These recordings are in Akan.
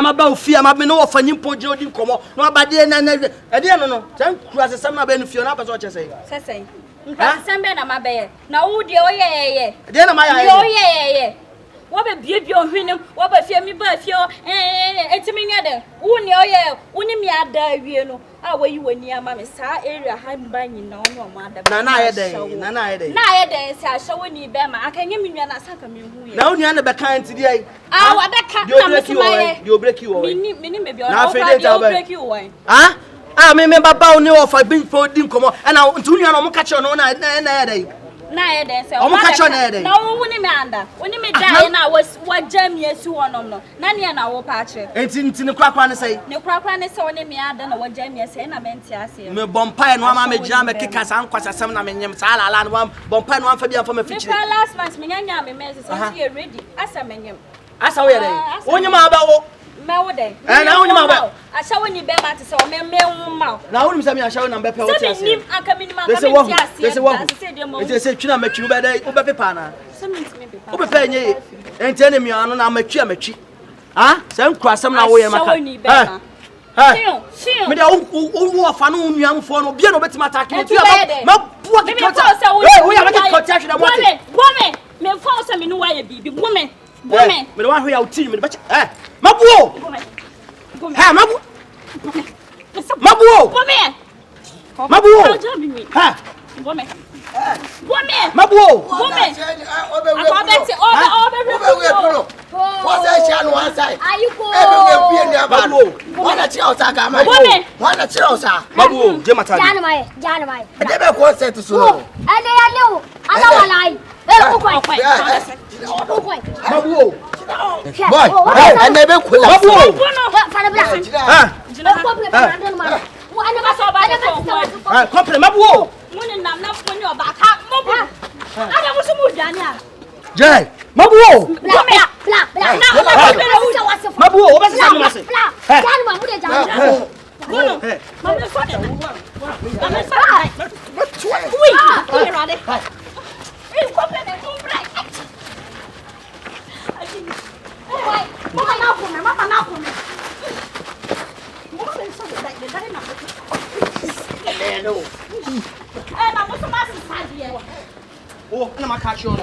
am about fear, my no for him po jodi komo. No abade na no. Thank you as some na be no fear na person say. Say. Nka na mabe. Na wo de oyeye. De na maya. Oyeye. Wo be biebie ohwenem, wo ba fie mi ba fie etimi nyade. Wo ne oye, wo ni mi ada awie no. A wo yi wani ama me sa area ha mba nyina wo mo ada. Na ayede. Na ayede se ahwe ni be ma akanye mi nua na saka me hu ye. Na wo nua na be kan ti dia. Ah wa da ka na me smaye. You break you away. Mini me bi o break you away. Ah? Ah me baba oni o fa bin for din komo. E na ntu nua no mo ka che no na ayede. Na ayede se o mo ka che na ayede. Na wo ni me anda. Wo ni me dai na wa jam yesu wonom no. Na ne na wo pa che. Enti ne kwakwa ne sei. Ne kwakwa ne se wo ni me ada na wa jam yesu na me ntia ase. Me bompai no ama me jam me kika san kwasasem na me nyem sa ala no bompai no amfa bia amfa me fichire. Me last month me nyanya me message so you ready. Asa me nyem. Asa wo ye dey. Onyem aba wo. Me wo dey. Na onyem aba. Asa wo ni be ma te se o me ma. Na wonim se me asa wo na be pe wo ti ase. Se me nim aka me nim aka me ti ase. Ese se twina matwi be dey wo be pepa na. Se me ntimi pepa. Wo be pe nye. Enti ene mi anu na matwi. Ah? Se nkura asem na wo ye maka. Shio. Me dey wo fa no nuamfo no bia no betima attack me. Ma bua ke kota. We ya make kota na what? Bome. Me fa so me no wa ye bibi. Bome. Me dey wan hwe ya uti me dey bacha. Mabuo. Bome. Ha, mabu. Mabuo. Bome. Mabuo. Ha. Bome. Bome. Mabuo. Bome. What's that channel one side? Ayuko. Wanna chill saga, my boy. Wanna chill, sir. Mabuo, Jemata. Janamai. I never concert to slow. And they know. I don't lie. Mabuo. Boy, I never could. Mabuo. Compre Mabuo. Jay, Mabuo. Mabuo, what's the Oh, I'm a catch on.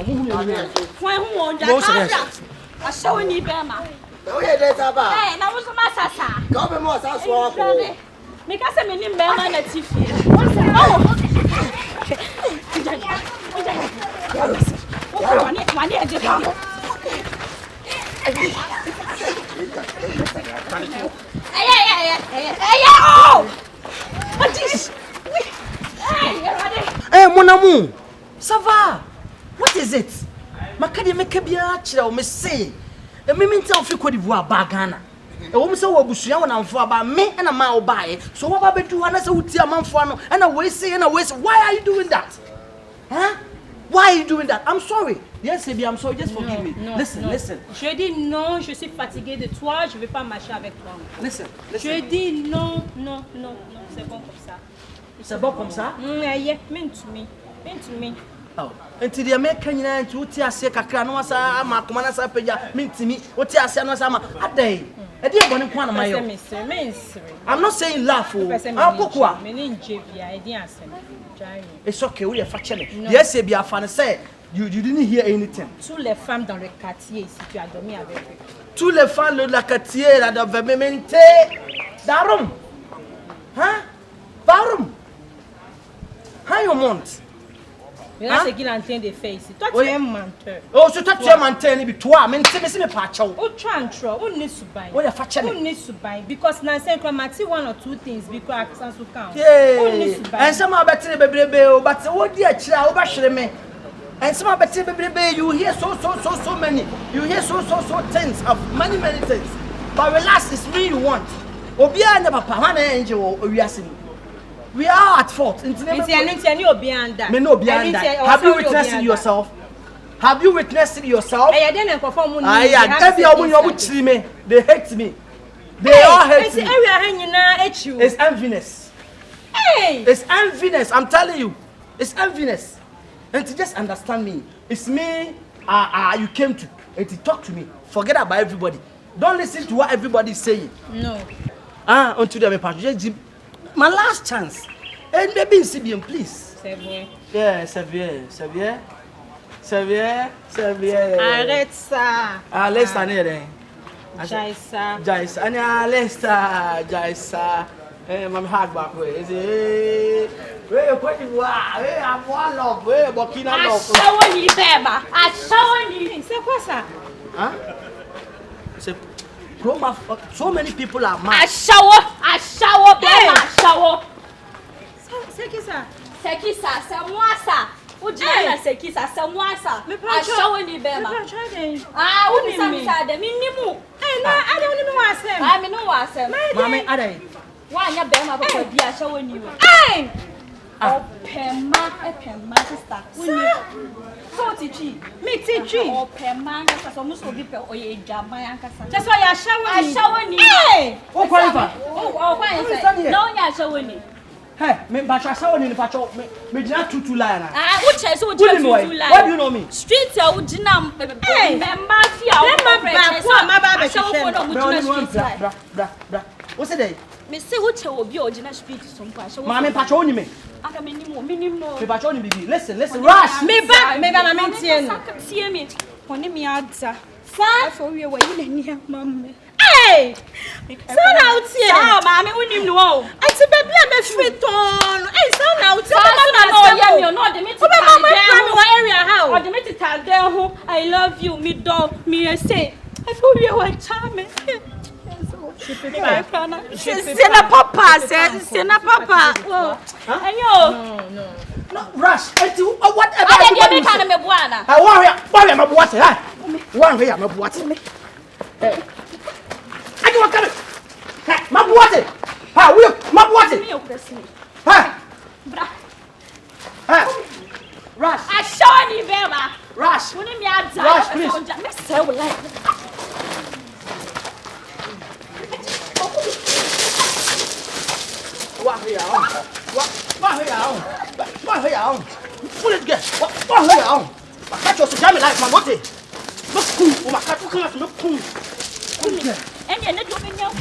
I saw you, Bama. Oh, yeah, that's about. Hey, I was a massacre. Go more, that's what. Make us a minute, Bama, and a TV. Hey, mon amour, ça va? What is it? Makadi make bia chira me say. E me ntia ofi Cote d'Ivoire ba Ghana. E wo me say wo busua wona mfo aba me na ma wo bae. So wo ba bedu ha na say wuti amanfo ano. And we say why are you doing that? Huh? Why are you doing that? I'm sorry. Yes, baby, I'm sorry. Just forgive me. Listen. Je dis non, je suis fatiguée de toi, je ne vais pas marcher avec toi. Listen. Je dis non, c'est bon comme ça. C'est bon comme ça? Yeah, mean to me. Oh, until the American to Tia Kakra, no asa, ama, Commander Sapeja, mean to me, what Tia no sama, a day. A dear one in Quanama. I'm not saying laugh, it's okay, we are factually. Yes, be a fan say. You didn't hear anything. Toutes les femmes dans le quartier, si tu as dormi avec eux. Tous les femmes de la quartier, là, doivent m'aimer. Darum. Hein? Darum. How you want? Regarde ce qu'il est en train de faire ici. Toi, tu es un menteur. Oh, c'est toi, tu es un menteur, mais toi, mais c'est pas chou. Oh, tu es en trop. Oh, n'est-ce pas? Oh, il faut oh, n'est-ce pas? Because now, c'est comme one or two things because I can't count. Yeah. Oh, n'est-ce pas? And some are better, baby, but what dear child, over me. And some are better, baby, you hear so many. You hear so things of many things. But relax, it's me you want. Obia never papa, angel, or we are seeing. We are at fault. Me no behind that. Have you witnessed it yourself? Have you witnessed it yourself? They hate me. They all hate me. It's enviness. Hey! It's enviness. I'm telling you. It's enviness. And to just understand me, it's me you came to and to talk to me. Forget about everybody. Don't listen to what everybody is saying. No. Until they pass. My last chance. And baby, CBM, please. Sevier. Yeah, Sevier. Arrête ça. Alesta nere. Jaisa. Jaisa. Ani Alesta. Jaisa. Mami hard back way. Hey, what you are? Hey, I'm one love. Hey, Burkina love. Show me, Beba. I show you. C'est quoi ça? Huh? C'est so many people are mad. I shower, Beba. I shower. C'est qui ça? C'est qui ça? C'est moi ça. Où dis c'est qui ça? C'est moi ça. I shower ni Beba. Ah, où dis ça de minimum. Eh non, I don't even want to. Ah, me no want to. Mami, adai. Why nya Beba papa bi a shower ni we. Hey! Pema sister. So teach me teach you. Pema kasa so muso bi pe oye djama yankasa. Just why you shower me. I shower ni. Hey! Oh, qualify. Oh, qualify. No nya shower ni. Hey, me bacha shower ni pacho. Me dina tutu line. Ah, uche so dina tutu line. What do you know me? Street e udina member fia. What's it? Me say uche obi odina street so mpa show. Mama pacho ni me. Aka minimum. Me pacho ni bibi. Listen, rush. Me ba me tie no. Tie me. Oni me ada. Sa for we wa yi na ni mamme. Hey! Sound out here. Ah, mommy, we need no. I see baby I'm free ton. Hey, sound out. No, the meet area how? Or the meet there who I love you, me dog, me say. I feel you were charming. Sena papa. No, rush. Whatever. I want to hey, Mabuate! Ha, we Mabuate! Ha! Ha! Rush! I show you, Beba! Rush! Rush, please! And you're not doing your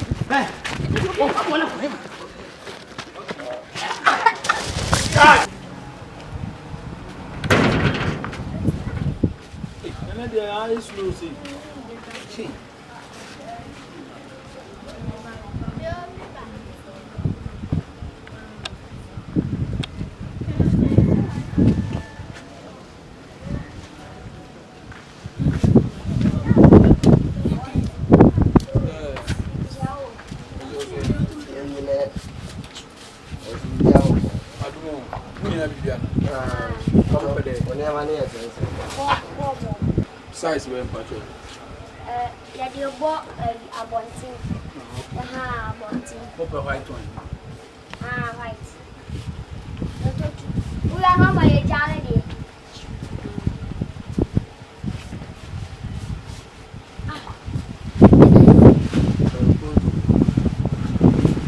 size when patrol. Yeah, you bought Aboske. Aboske. What a white one. White. We are not my journey.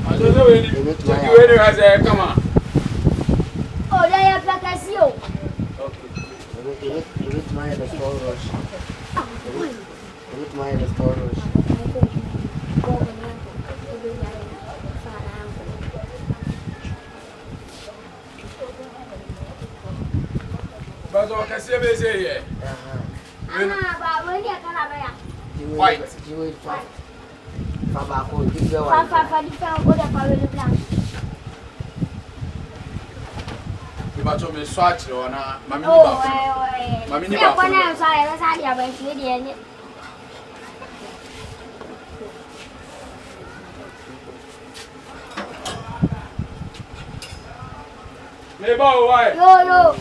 I don't know any. Come on. Oh, they are back as you. But I can see me say here. White. But you swatch or not, Mammy. Mammy, Yo.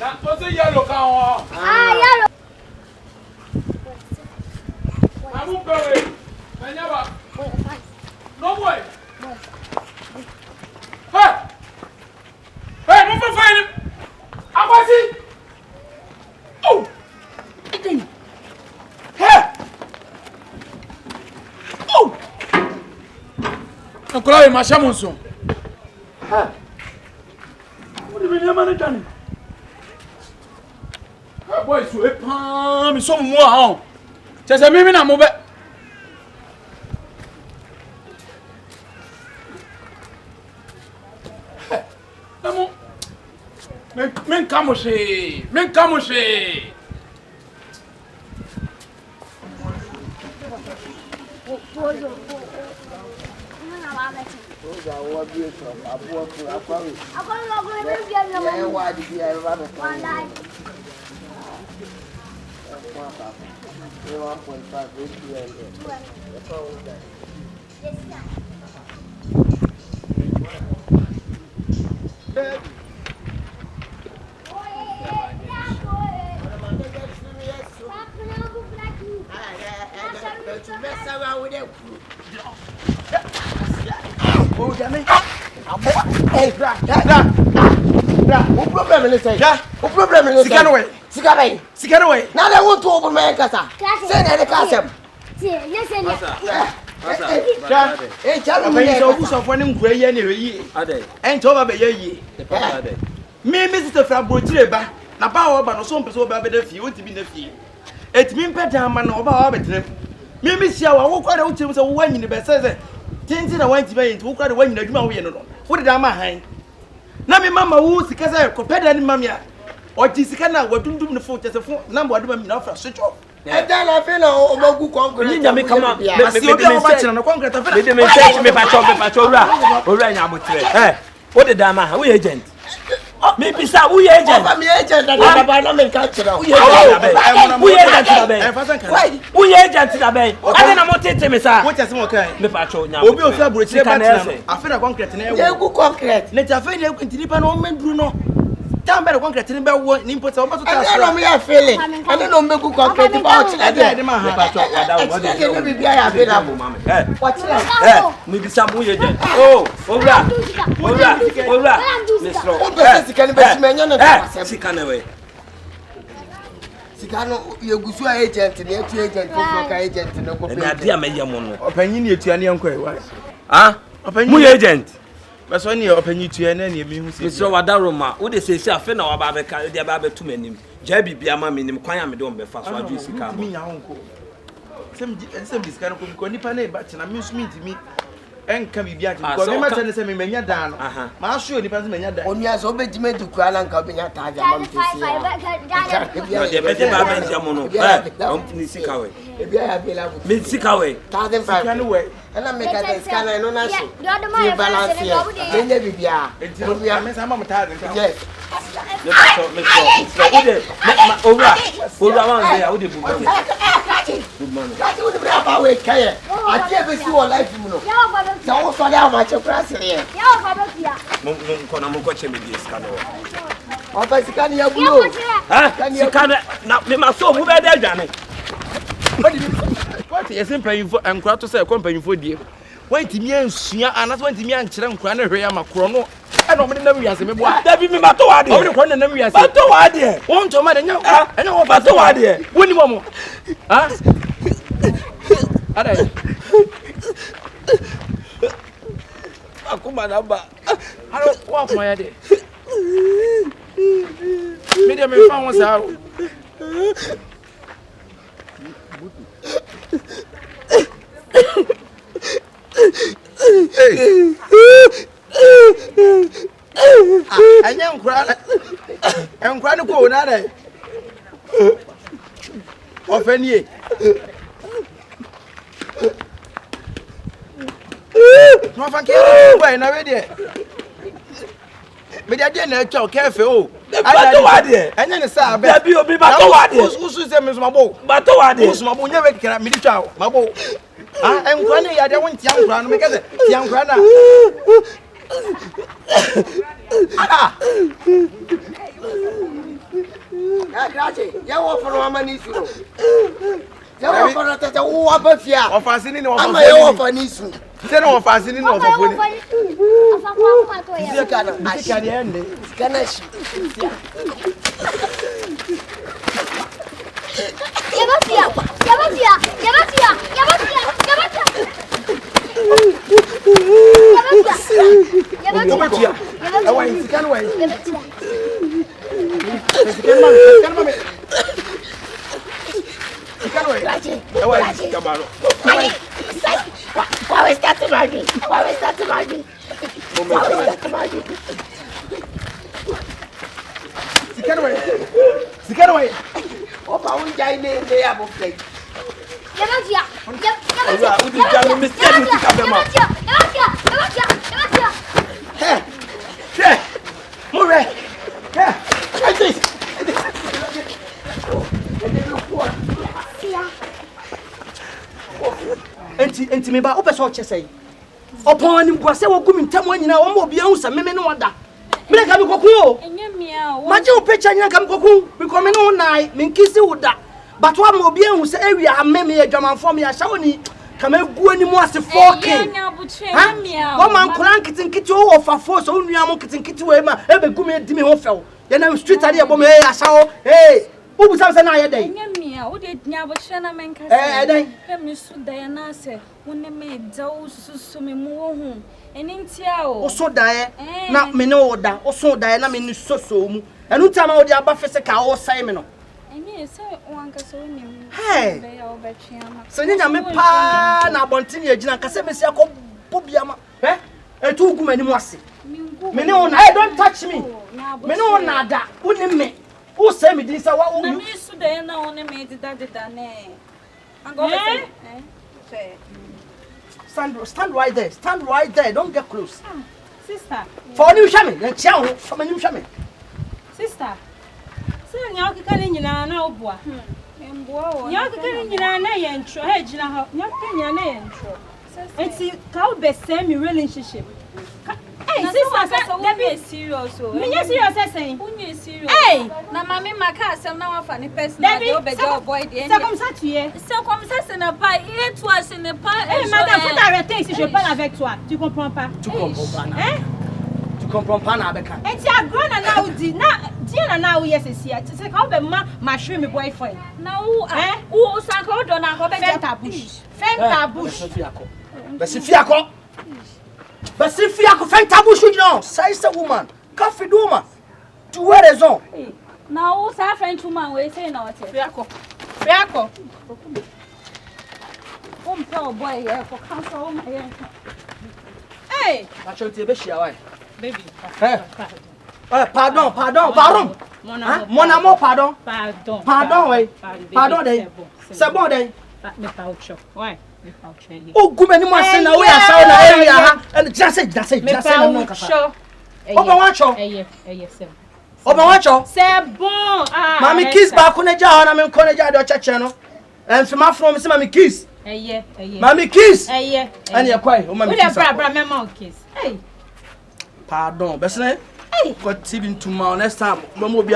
Now, what's a yellow cow? Yellow. I'm going. I never. No way. Hey! Hey, move and find him. I was it. Oh! Hey! Oh! I'm calling my shaman soon. Hey! What do you mean, man? boy so e pam so mu a chese mimi na mo be Namo men kamoche Oh, damn it. Hey, bra. What problem is it? What problem is it? Sika away. Now they want to open my casa. Say that the casa. Hey, tell me so who's of one gray anyway. Ain't over by ye. Me, Mr. Fabroteba. Na power but no some person by the few to be the few. It mean better man over arbiter. Me, Miss Yawa, who quite out to one in the best says. Tintin I went to be who got away in the Juma. What did I mind? Now, my mamma who's the casa compared to Mamma or Jessica, what do the foot as a phone number of them enough for switch off. And then I feel no good concrete. Come on, let's see the concrete. What the dama? Who agent? Maybe some we agent. I'm agent. I'm in culture. We agent to the bay. We agent to the bay. I didn't want to tell me, sir. What is okay? Me patrol now. Obi of Fabric. I feel a concrete. Yeah, good concrete. Let a failure continue on home, Bruno. Down by the concrete in about what imports over to tell me. I feel it. I don't know me good concrete about it. I did my heart. What's that? Maybe some we agent. Oh, Ora. Miss Rowe. Sikano you go agent and agent for agent no go. Na dia me yam no. Opanyin ye tuane enko why? Ah? Opanyin mu agent. But when you opanyin tuane na me hu se. Miss Rowe wadaroma. Wo de sesi afa na wa ba be ka de ba be tu manim. Ja bibia ma menim kwan ya me de on be fa so adu sika. Mi nya honko. Sem diskano ko nipa na e ba chena me sumi ntimi. Enka bibia ko me ma tene se me menya dan no ma sure ni panse menya dan oni aso obejima du kwa na nka obenya taja mam tesi ya de be ba benja mo no ni sika we e bia ya bela bu me sika we 1005 kan we na me ka de scanner no na so ni balance ya menya bibia enti bia me sa mam taja yes me so ode ora wan say ode bu good morning that would be about we kai ati e be si wo life mu no ya wo so da ma che prase ye ya wo fa be kia mo ko che me di scanner o fa scanner ya bulo ha scanner na me ma so mu be da adwane what is simple info enkura to say company info die wanti mi ansua anas wanti mi ankire nkura na hwe ya makro no e no me na wi ase me bo da bi mi ma to wa de o de ko na wi ase ba to wa de won to ma de nya enya wo ba to wa de woni mo ha ada akuma na ba halo wa kuma ya de me de me fa won sa anya nkura no ko na de ofanie no fa ke boy na we de me de na cha o kefe o ba to wa de enya ne sa be da bi obi ba to wa de usu se me so mabo ba to wa de usu mabo nya we kira me di twa o mabo ah enkura ne ya de won tia nkura no me kase tia nkura na ya grazie ya wo foro amani suro ya wo foro tete wo abafia ofasini ni ofasini ama ya wo fani su se na ofasini ni ofafoni afa kwa to ya se kana ende kana shi ya Why we starting margin? Sikana way. Opa unja ine inde Aboske. Yamatia. Udi jamu mistake ni kabema. Yamatia. Hey. Hey. Mure. Hey. Like this. Enti me ba opeso chesei. Opon anim kwase wo gumi ntam anyina wo mo bia hu sa meme ne wada. Mire ka mi koku o. Enye mia o. Maje o pecha nyina ka mi koku. Because me no nai, me nkisi wuda. But wa mo bia hu sa ewia ha meme ye dwamanfo me ya sha woni ka me gu anim ase 4K. Enya buche enye mia. Wo man kran kitinkiti wo fa force wo nua mo kitinkiti we ma e be gu me di me ho few. Ye na street ade e bo me ya sha wo. Hey. Ubu sam se na ye dey. Enye mia, wo de nya buche na menka se. Dey. He mi su da na se. Woni me da wo susu me mu wo hu. Eni ntia o. Oso dae na me ne oda. Oso dae na me ni soso mu. Enu ntia ma wo de aba fese ka wo sai me no. Enye se wanka so ni mu. Hey. Be ya obetwe ama. Se nya me pa na abontini agina ka se me sia ko bobia ma. Etu gu mani mu ase. Me ne ona. Hey, don't touch me. Me ne ona da. Woni me. Who say me this? Na me su da na woni me dida ne. Ango say. Stand right there. Stand right there. Don't get close. Sister. For you shame. Then chia ho. For me you shame. Sister. Say nya okika ni nyina na obua. Emboa wo. Nya okika ni nyina na ye ntro. Ha gina ha. Nya okika nyina na ye ntro. Enti ka wo be say me relationship. Hey, sister, let me serious o. Me yes serious saying. Unye serious. Hey, na mama maka asem na wafa ni personal dey obey your boy dey. C'est comme ça tu es. C'est comme ça ce n'est pas et toi ce n'est pas. Hey, madame, faut t'arrêter ici, je parle avec toi. Tu comprends pas? Tu comprends pas na. Hein? Tu comprends pas na beka. Et tu as grand na ou dit na dia na ou yes ici. C'est quand ben ma chérie me boyfriend. Na ou ou sanko do na ko be ferme ta bouche. Ferme ta bouche. Besifiako. Besifiako ferme ta bouche non. Ça is a woman. Coffee woman. Tu as raison. Na ou sa friend woman we say na what. Fiako. Tell boy here for cancel my here. Hey, Machote be shia why? baby. Pardon. Mon amour, pardon. Pardon, c'est bon, day. Me pa ucho. Ouais, me pa ucho. Oh, goumeni moi c'est na we asa na area. And just say no kasa. Oba wancho. Eh, c'est bon. Oba wancho. C'est bon. Ah. Mami kiss ba ko na ja na me ko na ja do cheche no. En fi ma from say mami kiss. Eh. Mami kiss. Eh. Ani e kwai, o mami kiss. Bra me kiss. Hey. Pardon, besne. Hey. Ko TV ntuma next time mo bi